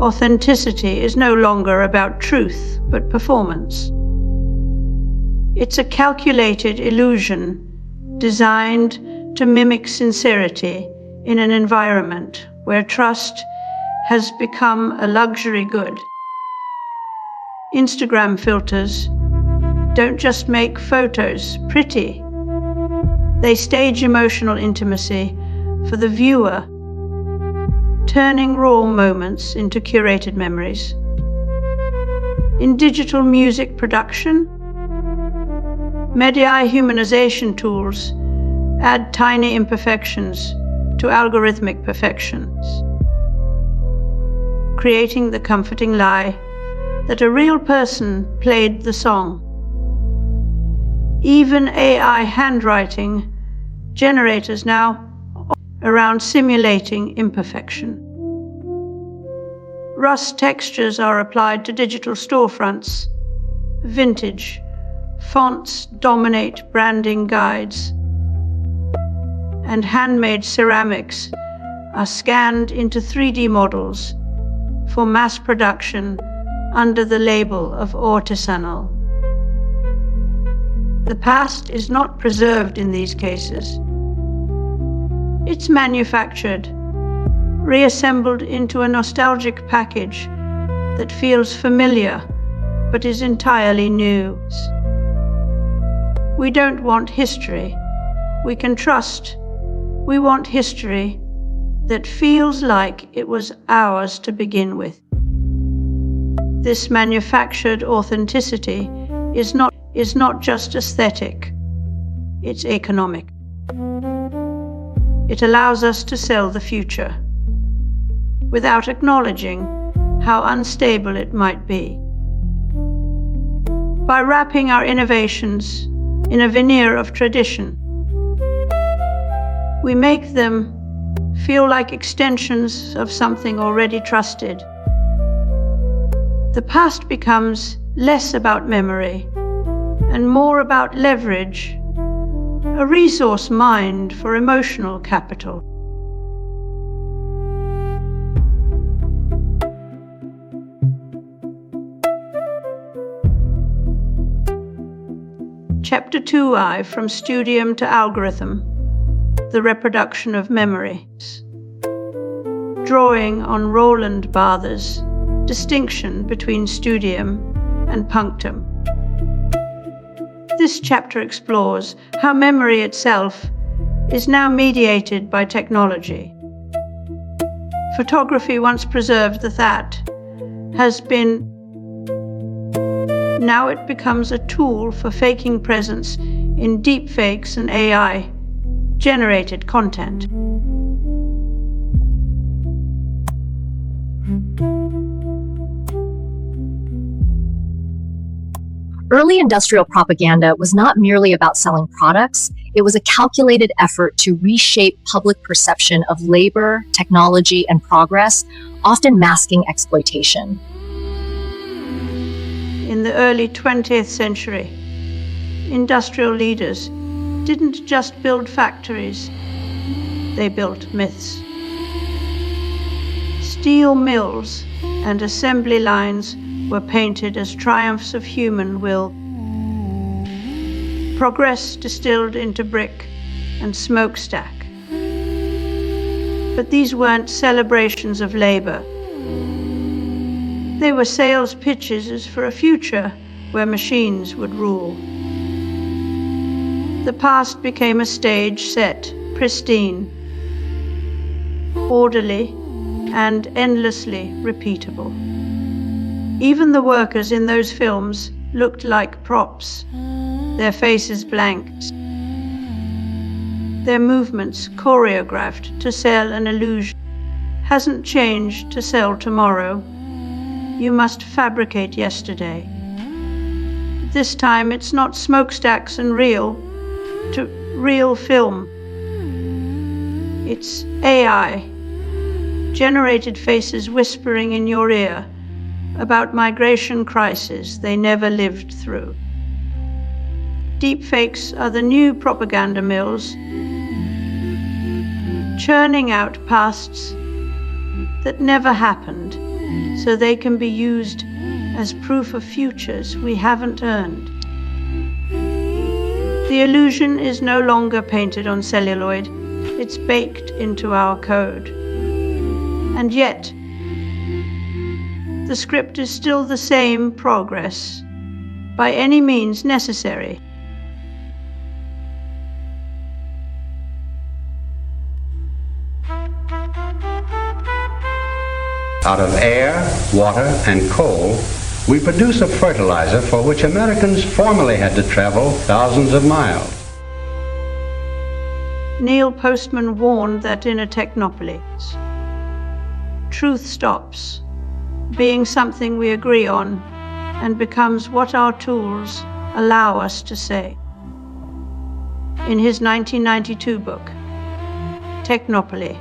Authenticity is no longer about truth, but performance. It's a calculated illusion designed to mimic sincerity in an environment where trust has become a luxury good. Instagram filters don't just make photos pretty. They stage emotional intimacy for the viewer, turning raw moments into curated memories. In digital music production, media humanization tools add tiny imperfections to algorithmic perfections, creating the comforting lie that a real person played the song. Even AI handwriting generators now around simulating imperfection. Rust textures are applied to digital storefronts. Vintage fonts dominate branding guides, and handmade ceramics are scanned into 3D models for mass production under the label of artisanal. The past is not preserved in these cases. It's manufactured, reassembled into a nostalgic package that feels familiar but is entirely new. We don't want history we can trust. We want history that feels like it was ours to begin with. This manufactured authenticity is not just aesthetic, it's economic. It allows us to sell the future without acknowledging how unstable it might be. By wrapping our innovations in a veneer of tradition, we make them feel like extensions of something already trusted. The past becomes less about memory and more about leverage, a resource mined for emotional capital. Chapter 2I, From Studium to Algorithm, the Reproduction of Memories. Drawing on Roland Barthes' distinction between studium and punctum. This chapter explores how memory itself is now mediated by technology. Photography once preserved the that has been. Now it becomes a tool for faking presence in deepfakes and AI-generated content. Early industrial propaganda was not merely about selling products, it was a calculated effort to reshape public perception of labor, technology, and progress, often masking exploitation. In the early 20th century, industrial leaders didn't just build factories, they built myths. Steel mills and assembly lines were painted as triumphs of human will. Progress distilled into brick and smokestack. But these weren't celebrations of labor. They were sales pitches for a future where machines would rule. The past became a stage set, pristine, orderly, and endlessly repeatable. Even the workers in those films looked like props, their faces blanked, their movements choreographed to sell an illusion. Hasn't changed to sell tomorrow. You must fabricate yesterday. This time it's not smokestacks and real film. It's AI, generated faces whispering in your ear about migration crises they never lived through. Deepfakes are the new propaganda mills, churning out pasts that never happened so they can be used as proof of futures we haven't earned. The illusion is no longer painted on celluloid, it's baked into our code. And yet, the script is still the same: progress, by any means necessary. Out of air, water, and coal, we produce a fertilizer for which Americans formerly had to travel thousands of miles. Neil Postman warned that in a Technopoly, truth stops being something we agree on and becomes what our tools allow us to say. In his 1992 book, Technopoly,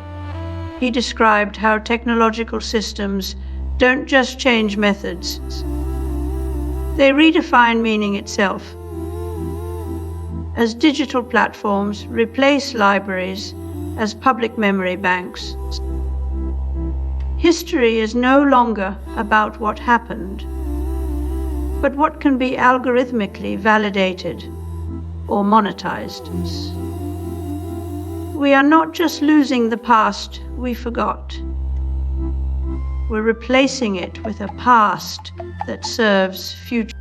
he described how technological systems don't just change methods, they redefine meaning itself. As digital platforms replace libraries as public memory banks, history is no longer about what happened, but what can be algorithmically validated or monetized. We are not just losing the past we forgot. We're replacing it with a past that serves future.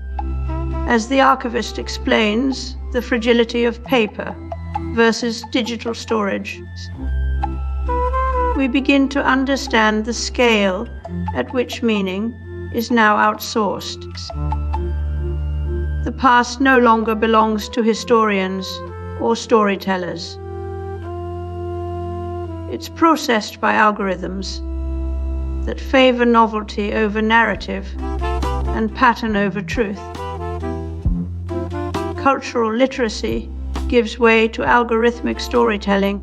As the archivist explains, the fragility of paper versus digital storage, we begin to understand the scale at which meaning is now outsourced. The past no longer belongs to historians or storytellers. It's processed by algorithms that favor novelty over narrative and pattern over truth. Cultural literacy gives way to algorithmic storytelling,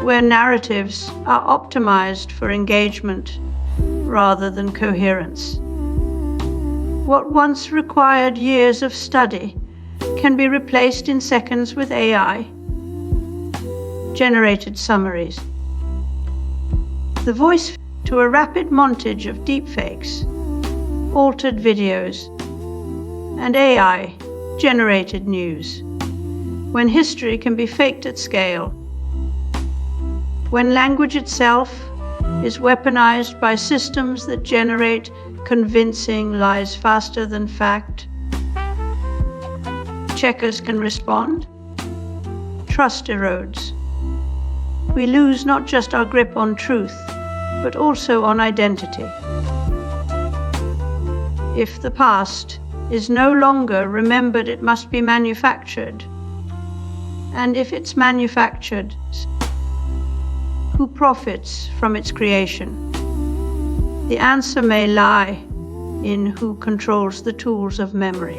where narratives are optimized for engagement rather than coherence. What once required years of study can be replaced in seconds with AI-generated summaries. The voice to a rapid montage of deepfakes, altered videos, and AI-generated news. When history can be faked at scale, when language itself is weaponized by systems that generate convincing lies faster than fact, checkers can respond, trust erodes. We lose not just our grip on truth, but also on identity. If the past is no longer remembered, it must be manufactured. And if it's manufactured, who profits from its creation? The answer may lie in who controls the tools of memory.